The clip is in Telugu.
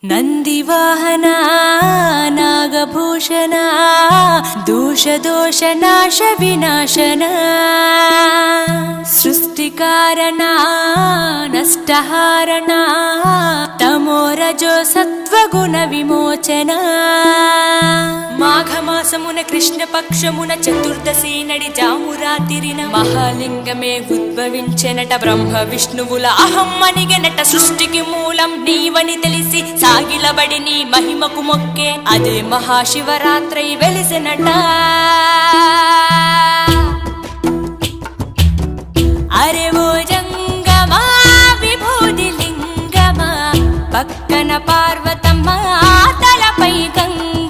ನಂದಿವಾಹನ ನಾಗಭೂಷಣ ದೋಷ ನಾಶ ವಿನಾಶನ ಸೃಷ್ಟಿಕಾರಣ ನಷ್ಟಹಾರಣ తమోరజో సత్వగుణ విమోచన మాఘమాసమున కృష్ణపక్షమున చతుర్దశి నడి జామురాతిరిన మహాలింగమే ఉద్భవించెనట బ్రహ్మ విష్ణువుల అహం అనిగెనట సృష్టికి మూలం నీవని తెలిసి సాగిలబడి నీ మహిమకు మొక్కే అదే మహాశివరాత్రి వెలిసినట అరే ఓ జంగమా విభూది లింగమా పక్కన పార్వతమ్మ తలపై గంగ